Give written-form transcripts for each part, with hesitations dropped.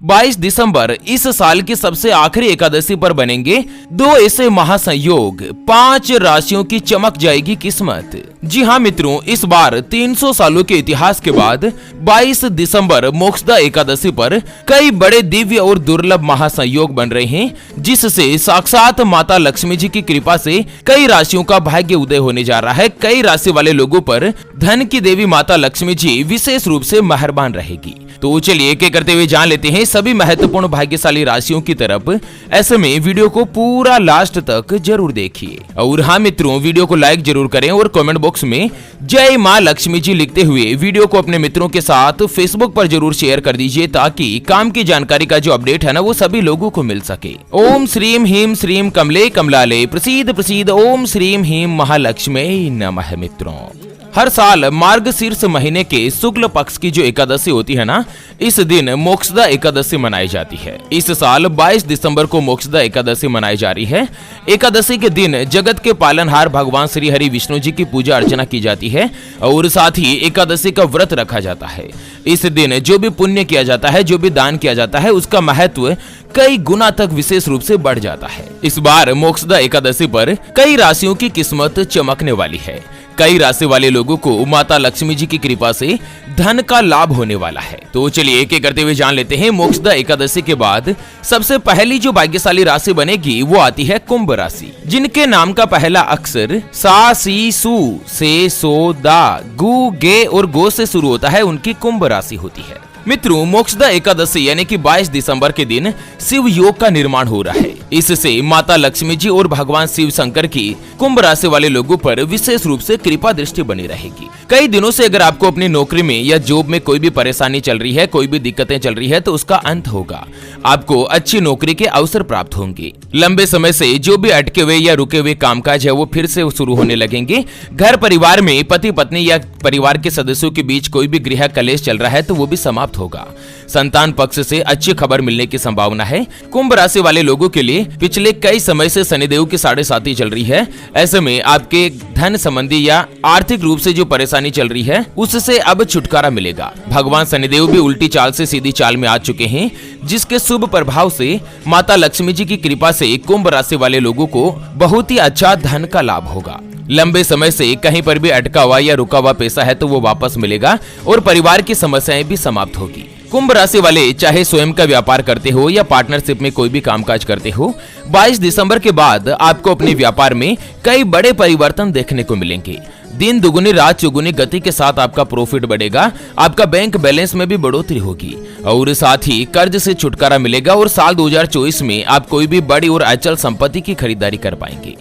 22 दिसंबर इस साल की सबसे आखिरी एकादशी पर बनेंगे दो ऐसे महासंयोग, 5 राशियों की चमक जाएगी किस्मत। जी हाँ मित्रों, इस बार 300 सालों के इतिहास के बाद 22 दिसंबर मोक्षदा एकादशी पर कई बड़े दिव्य और दुर्लभ महासंयोग बन रहे हैं, जिससे साक्षात माता लक्ष्मी जी की कृपा से कई राशियों का भाग्य उदय होने जा रहा है। कई राशि वाले लोगों पर धन की देवी माता लक्ष्मी जी विशेष रूप से मेहरबान रहेगी। तो चलिए एक एक करते हुए जान लेते हैं सभी महत्वपूर्ण भाग्यशाली राशियों की तरफ। ऐसे में वीडियो को पूरा लास्ट तक जरूर देखिए। और हाँ मित्रों, वीडियो को लाइक जरूर करें और कमेंट बॉक्स में जय मां लक्ष्मी जी लिखते हुए वीडियो को अपने मित्रों के साथ फेसबुक पर जरूर शेयर कर दीजिए, ताकि काम की जानकारी का जो अपडेट है ना वो सभी लोगों को मिल सके। ओम श्रीम ह्रीम श्रीम कमले कमलाले प्रसीद प्रसीद ओम श्रीम ह्रीम महालक्ष्मी नमः। मित्रों, हर साल मार्गशीर्ष महीने के शुक्ल पक्ष की जो एकादशी होती है ना, इस दिन मोक्षदा एकादशी मनाई जाती है। इस साल 22 दिसंबर को मोक्षदा एकादशी मनाई जा रही है। एकादशी के दिन जगत के पालनहार भगवान श्री हरि विष्णु जी की पूजा अर्चना की जाती है और साथ ही एकादशी का व्रत रखा जाता है। इस दिन जो भी पुण्य किया जाता है, जो भी दान किया जाता है, उसका महत्व कई गुना तक विशेष रूप से बढ़ जाता है। इस बार मोक्षदा एकादशी पर कई राशियों की किस्मत चमकने वाली है। कई राशि वाले लोगों को माता लक्ष्मी जी की कृपा से धन का लाभ होने वाला है। तो चलिए एक एक करते हुए जान लेते हैं। मोक्षदा एकादशी के बाद सबसे पहली जो भाग्यशाली राशि बनेगी वो आती है कुंभ राशि, जिनके नाम का पहला अक्षर सा सी सु से सो दा गु गे और गो से शुरू होता है, उनकी कुंभ राशि होती है। मित्रों, मोक्षदा एकादशी यानी कि 22 दिसंबर के दिन शिव योग का निर्माण हो रहा है। इससे माता लक्ष्मी जी और भगवान शिव शंकर की कुंभ राशि वाले लोगों पर विशेष रूप से कृपा दृष्टि बनी रहेगी। कई दिनों से अगर आपको अपनी नौकरी में या जॉब में कोई भी परेशानी चल रही है, कोई भी दिक्कतें चल रही है, तो उसका अंत होगा। आपको अच्छी नौकरी के अवसर प्राप्त होंगे। लंबे समय से जो भी अटके हुए या रुके हुए कामकाज है वो फिर से शुरू होने लगेंगे। घर परिवार में पति पत्नी या परिवार के सदस्यों के बीच कोई भी गृह कलेश चल रहा है तो वो भी समाप्त होगा। संतान पक्ष से अच्छी खबर मिलने की संभावना है। कुंभ राशि वाले लोगों के लिए पिछले कई समय से शनिदेव की 7.5 चल रही है। ऐसे में आपके धन संबंधी या आर्थिक रूप से जो परेशानी चल रही है उससे अब छुटकारा मिलेगा। भगवान शनिदेव भी उल्टी चाल से सीधी चाल में आ चुके हैं, जिसके शुभ प्रभाव से माता लक्ष्मी जी की कृपा से कुंभ राशि वाले लोगों को बहुत ही अच्छा धन का लाभ होगा। लंबे समय से कहीं पर भी अटका हुआ या रुका हुआ पैसा है तो वो वापस मिलेगा और परिवार की समस्याएं भी समाप्त होगी। कुंभ राशि वाले चाहे स्वयं का व्यापार करते हो या पार्टनरशिप में कोई भी कामकाज करते हो, 22 दिसंबर के बाद आपको अपने व्यापार में कई बड़े परिवर्तन देखने को मिलेंगे। दिन दुगुनी रात चौगुनी गति के साथ आपका प्रॉफिट बढ़ेगा। आपका बैंक बैलेंस में भी बढ़ोतरी होगी और साथ ही कर्ज से छुटकारा मिलेगा और साल 2024 में आप कोई भी बड़ी और अचल संपत्ति की खरीदारी कर पाएंगे।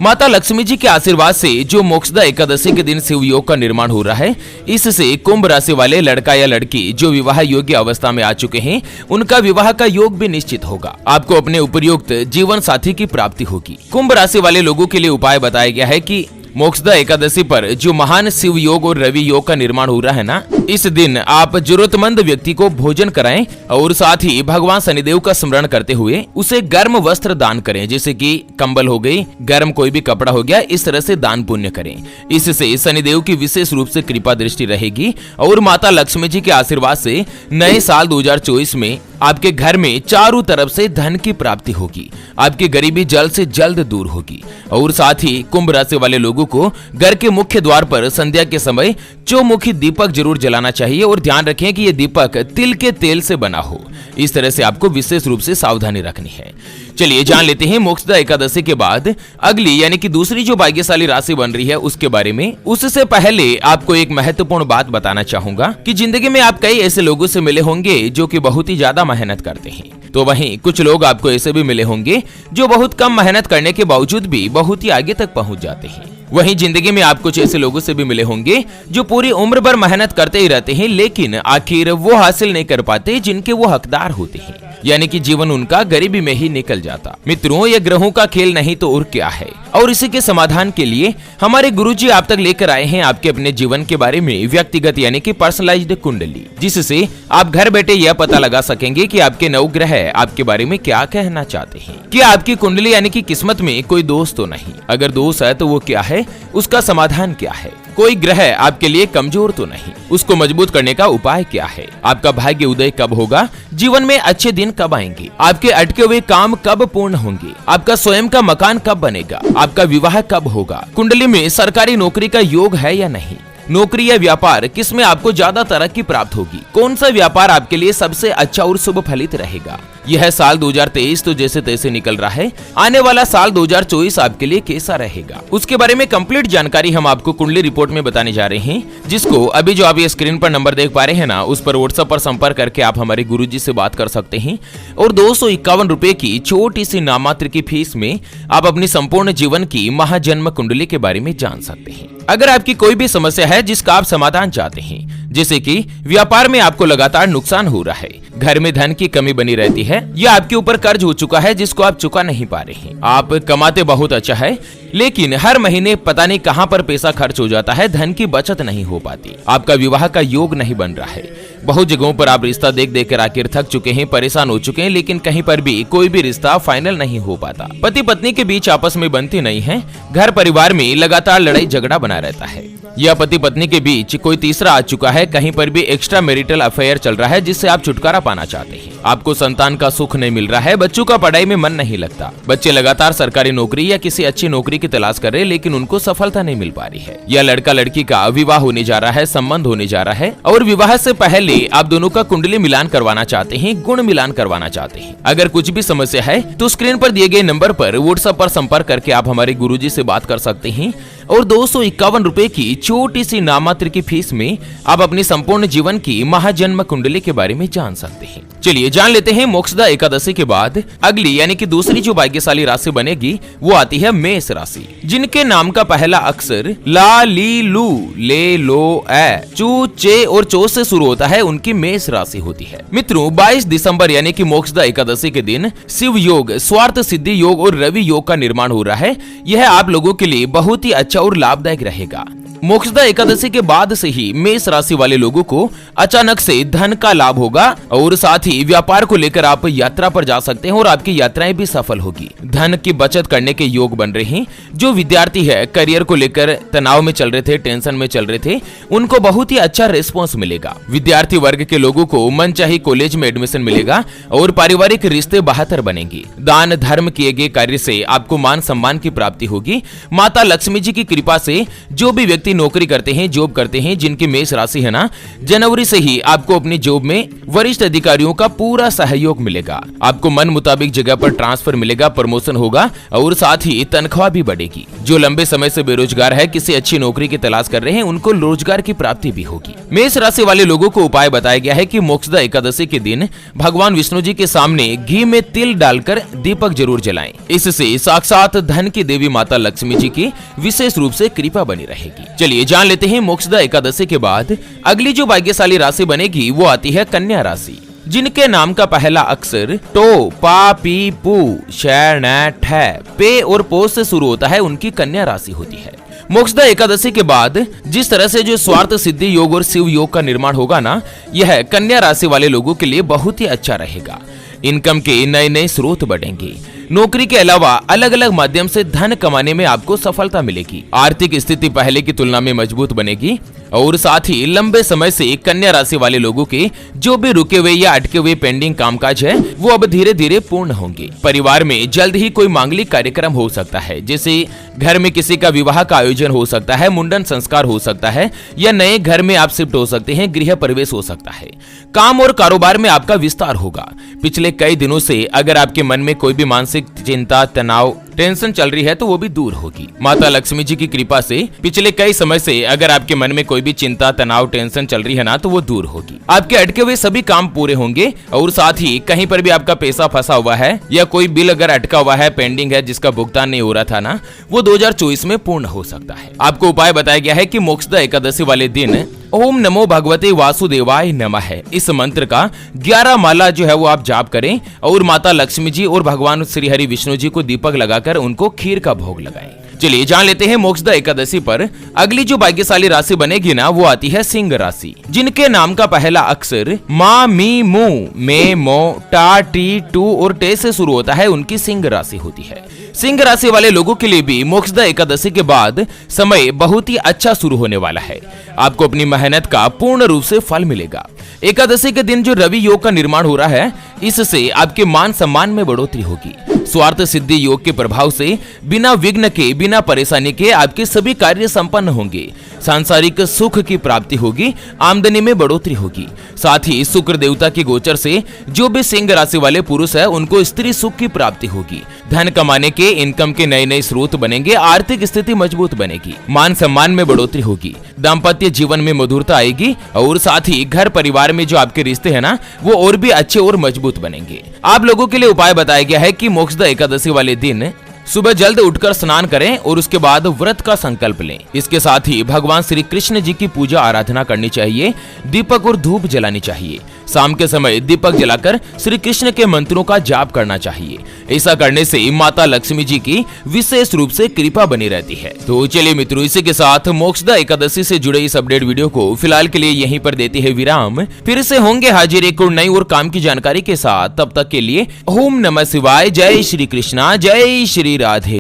माता लक्ष्मी जी के आशीर्वाद से जो मोक्षदा एकादशी के दिन शिव योग का निर्माण हो रहा है, इससे कुंभ राशि वाले लड़का या लड़की जो विवाह योग्य अवस्था में आ चुके हैं, उनका विवाह का योग भी निश्चित होगा। आपको अपने उपयुक्त जीवन साथी की प्राप्ति होगी। कुंभ राशि वाले लोगों के लिए उपाय बताया गया है कि मोक्षदा एकादशी पर जो महान शिव योग और रवि योग का निर्माण हो रहा है ना, इस दिन आप जरूरतमंद व्यक्ति को भोजन कराएं और साथ ही भगवान शनिदेव का स्मरण करते हुए उसे गर्म वस्त्र दान करें, जैसे कि कंबल हो गई, गर्म कोई भी कपड़ा हो गया, इस तरह से दान पुण्य करें। इससे शनिदेव की विशेष रूप से कृपा दृष्टि रहेगी और माता लक्ष्मी जी के आशीर्वाद से नए साल 2024 में आपके घर में चारों तरफ से धन की प्राप्ति होगी। आपकी गरीबी जल्द से जल्द दूर होगी और साथ ही कुंभ राशि वाले लोगों को घर के मुख्य द्वार पर संध्या के समय चौमुखी दीपक जरूर जलाना चाहिए और ध्यान रखें कि यह दीपक तिल के तेल से बना हो। इस तरह से आपको विशेष रूप से सावधानी रखनी है। चलिए जान लेते हैं मोक्षदा एकादशी के बाद अगली यानी कि दूसरी जो भाग्यशाली राशि बन रही है उसके बारे में। उससे पहले आपको एक महत्वपूर्ण बात बताना चाहूंगा कि जिंदगी में आप कई ऐसे लोगों से मिले होंगे जो कि बहुत ही ज्यादा मेहनत करते हैं, तो वहीं कुछ लोग आपको ऐसे भी मिले होंगे जो बहुत कम मेहनत करने के बावजूद भी बहुत ही आगे तक पहुंच जाते हैं। वहीं जिंदगी में आप कुछ ऐसे लोगों से भी मिले होंगे जो पूरी उम्र भर मेहनत करते ही रहते हैं, लेकिन आखिर वो हासिल नहीं कर पाते जिनके वो हकदार होते हैं, यानी कि जीवन उनका गरीबी में ही निकल जाता। मित्रों, ये ग्रहों का खेल नहीं तो और क्या है। और इसी के समाधान के लिए हमारे गुरुजी आप तक लेकर आए हैं आपके अपने जीवन के बारे में व्यक्तिगत यानी कि पर्सनलाइज्ड कुंडली, जिससे आप घर बैठे यह पता लगा सकेंगे कि आपके नवग्रह आपके बारे में क्या कहना चाहते हैं। कि आपकी कुंडली यानी कि किस्मत में कोई दोष तो नहीं, अगर दोष है तो वो क्या है, उसका समाधान क्या है। कोई ग्रह आपके लिए कमजोर तो नहीं। उसको मजबूत करने का उपाय क्या है? आपका भाग्य उदय कब होगा? जीवन में अच्छे दिन कब आएंगे? आपके अटके हुए काम कब पूर्ण होंगे? आपका स्वयं का मकान कब बनेगा? आपका विवाह कब होगा? कुंडली में सरकारी नौकरी का योग है या नहीं? नौकरी या व्यापार किसमें आपको ज्यादा तरक्की प्राप्त होगी? कौन सा व्यापार आपके लिए सबसे अच्छा और शुभ फलित रहेगा? यह साल 2023 तो जैसे तैसे निकल रहा है, आने वाला साल 2024 आपके लिए कैसा रहेगा, उसके बारे में कंप्लीट जानकारी हम आपको कुंडली रिपोर्ट में बताने जा रहे हैं, जिसको अभी जो आप ये स्क्रीन पर नंबर देख पा रहे हैं ना, उस पर व्हाट्सएप पर संपर्क करके आप हमारे गुरुजी से बात कर सकते हैं और 251 रुपए की छोटी सी नाममात्र की फीस में आप अपनी संपूर्ण जीवन की महाजन्म कुंडली के बारे में जान सकते हैं। अगर आपकी कोई भी समस्या है जिसका आप समाधान चाहते हैं, जैसे कि व्यापार में आपको लगातार नुकसान हो रहा है, घर में धन की कमी बनी रहती है, या आपके ऊपर कर्ज हो चुका है जिसको आप चुका नहीं पा रहे हैं, आप कमाते बहुत अच्छा है लेकिन हर महीने पता नहीं कहां पर पैसा खर्च हो जाता है, धन की बचत नहीं हो पाती, आपका विवाह का योग नहीं बन रहा है, बहुत जगहों पर आप रिश्ता देख देख कर आखिर थक चुके हैं, परेशान हो चुके हैं, लेकिन कहीं पर भी कोई भी रिश्ता फाइनल नहीं हो पाता, पति पत्नी के बीच आपस में बनती नहीं है, घर परिवार में लगातार लड़ाई झगड़ा बना रहता है, या पति पत्नी के बीच कोई तीसरा आ चुका है, कहीं पर भी एक्स्ट्रा मैरिटल अफेयर चल रहा है जिससे आप छुटकारा पाना चाहते हैं, आपको संतान का सुख नहीं मिल रहा है, बच्चों का पढ़ाई में मन नहीं लगता, बच्चे लगातार सरकारी नौकरी या किसी अच्छी नौकरी की तलाश कर रहे हैं लेकिन उनको सफलता नहीं मिल पा रही है, या लड़का लड़की का विवाह होने जा रहा है, संबंध होने जा रहा है और विवाह से पहले आप दोनों का कुंडली मिलान करवाना चाहते हैं, गुण मिलान करवाना चाहते हैं। अगर कुछ भी समस्या है तो स्क्रीन पर दिए गए नंबर पर व्हाट्सएप पर संपर्क करके आप हमारे गुरुजी से बात कर सकते हैं और 251 रुपए की छोटी सी नाममात्र की फीस में आप अपनी संपूर्ण जीवन की महाजन्म कुंडली के बारे में जान सकते हैं। चलिए जान लेते हैं मोक्षदा एकादशी के बाद अगली यानी कि दूसरी जो भाग्यशाली राशि बनेगी वो आती है मेष राशि, जिनके नाम का पहला अक्षर ला, ली, लू, ले, लो, ए, चू, चे और चो से शुरू होता है, उनकी मेष राशि होती है। मित्रों 22 दिसंबर यानी कि मोक्षदा एकादशी के दिन शिव योग, स्वार्थ सिद्धि योग और रवि योग का निर्माण हो रहा है। यह आप लोगों के लिए बहुत ही अच्छा और लाभदायक रहेगा। मोक्षदा एकादशी के बाद से ही मेष राशि वाले लोगों को अचानक से धन का लाभ होगा और साथ ही व्यापार को लेकर आप यात्रा पर जा सकते हैं और आपकी यात्राएं भी सफल होगी। धन की बचत करने के योग बन रहे हैं। जो विद्यार्थी है करियर को लेकर तनाव में चल रहे थे, टेंशन में चल रहे थे, उनको बहुत ही अच्छा रिस्पॉन्स मिलेगा। विद्यार्थी वर्ग के लोगों को मनचाही कॉलेज में एडमिशन मिलेगा और पारिवारिक रिश्ते बेहतर बनेंगे। दान धर्म किए गए कार्य से आपको मान सम्मान की प्राप्ति होगी। माता लक्ष्मी जी की कृपा से जो भी व्यक्ति नौकरी करते हैं, जॉब करते हैं, जिनकी मेष राशि है ना, जनवरी से ही आपको अपनी जॉब में वरिष्ठ अधिकारियों का पूरा सहयोग मिलेगा। आपको मन मुताबिक जगह पर ट्रांसफर मिलेगा, प्रमोशन होगा और साथ ही तनख्वाह भी बढ़ेगी। जो लंबे समय से बेरोजगार है, किसी अच्छी नौकरी की तलाश कर रहे हैं, उनको रोजगार की प्राप्ति भी होगी। मेष राशि वाले लोगों को उपाय बताया गया है कि मोक्षदा एकादशी के दिन भगवान विष्णु जी के सामने घी में तिल डालकर दीपक जरूर जलाएं। इससे साक्षात धन की देवी माता लक्ष्मी जी की विशेष रूप से कृपा बनी रहेगी। चलिए जान लेते हैं मोक्षदा एकादशी के बाद अगली जो भाग्यशाली राशि बनेगी वो आती है कन्या राशि, जिनके नाम का पहला अक्षर टो, पा, पी, पू, शै, नै, ठै, पे और पो से शुरू होता है, उनकी कन्या राशि होती है। मोक्षदा एकादशी के बाद जिस तरह से जो स्वार्थ सिद्धि योग और शिव योग का निर्माण होगा ना, यह कन्या राशि वाले लोगों के लिए बहुत ही अच्छा रहेगा। इनकम के नए नए स्रोत बढ़ेंगे। नौकरी के अलावा अलग अलग माध्यम से धन कमाने में आपको सफलता मिलेगी। आर्थिक स्थिति पहले की तुलना में मजबूत बनेगी और साथ ही लंबे समय से कन्या राशि वाले लोगों के जो भी रुके हुए या अटके हुए पेंडिंग कामकाज है वो अब धीरे धीरे पूर्ण होंगे। परिवार में जल्द ही कोई मांगलिक कार्यक्रम हो सकता है, जैसे घर में किसी का विवाह का आयोजन हो सकता है, मुंडन संस्कार हो सकता है, या नए घर में आप शिफ्ट हो सकते हैं, गृह प्रवेश हो सकता है। काम और कारोबार में आपका विस्तार होगा। पिछले कई दिनों से अगर आपके मन में कोई भी मानसिक चिंता, तनाव, टेंशन चल रही है तो वो भी दूर होगी। माता लक्ष्मी जी की कृपा से पिछले कई समय से अगर आपके मन में कोई भी चिंता, तनाव, टेंशन चल रही है ना, तो वो दूर होगी। आपके अटके हुए सभी काम पूरे होंगे और साथ ही कहीं पर भी आपका पैसा फंसा हुआ है या कोई बिल अगर अटका हुआ है, पेंडिंग है, जिसका भुगतान नहीं हो रहा था ना, वो 2024 में पूर्ण हो सकता है। आपको उपाय बताया गया है कि मोक्षदा एकादशी वाले दिन ओम नमो भगवते वासुदेवाय नमः इस मंत्र का 11 माला जो है वो आप जाप करें और माता लक्ष्मी जी और भगवान श्री हरि विष्णु जी को दीपक लगाकर उनको खीर का भोग लगाएं। चलिए जान लेते हैं मोक्षदा एकादशी पर अगली जो भाग्यशाली राशि बनेगी ना, वो आती है सिंह राशि, जिनके नाम का पहला अक्षर मा, मी, मू, मे, मो, टा, टी, टू और टे से शुरू होता है, उनकी सिंह राशि होती है। सिंह राशि वाले लोगों के लिए भी मोक्षदा एकादशी के बाद समय बहुत ही अच्छा शुरू होने वाला है। आपको अपनी मेहनत का पूर्ण रूप से फल मिलेगा। एकादशी के दिन जो रवि योग का निर्माण हो रहा है, इससे आपके मान सम्मान में बढ़ोतरी होगी। स्वार्थ सिद्धि योग के प्रभाव से बिना विघ्न के, बिना परेशानी के आपके सभी कार्य संपन्न होंगे। सांसारिक सुख की प्राप्ति होगी, आमदनी में बढ़ोतरी होगी। साथ ही शुक्र देवता की गोचर से जो भी सिंह राशि वाले पुरुष है, उनको स्त्री सुख की प्राप्ति होगी। धन कमाने के, इनकम के नए नए स्रोत बनेंगे, आर्थिक स्थिति मजबूत बनेगी, मान सम्मान में बढ़ोतरी होगी, दाम्पत्य जीवन में मधुरता आएगी और साथ ही घर परिवार में जो आपके रिश्ते हैं ना, वो और भी अच्छे और मजबूत बनेंगे। आप लोगों के लिए उपाय बताया गया है कि मोक्षदा एकादशी वाले दिन सुबह जल्द उठकर स्नान करें और उसके बाद व्रत का संकल्प लें। इसके साथ ही भगवान श्री कृष्ण जी की पूजा आराधना करनी चाहिए, दीपक और धूप जलानी चाहिए। शाम के समय दीपक जलाकर श्री कृष्ण के मंत्रों का जाप करना चाहिए। ऐसा करने से माता लक्ष्मी जी की विशेष रूप से कृपा बनी रहती है। तो चलिए मित्रों, इसी के साथ मोक्षदा एकादशी से जुड़े इस अपडेट वीडियो को फिलहाल के लिए यहीं पर देते हैं विराम। फिर से होंगे हाजिर एक और नई और काम की जानकारी के साथ। तब तक के लिए ओम नमः शिवाय, जय श्री कृष्णा, जय श्री राधे।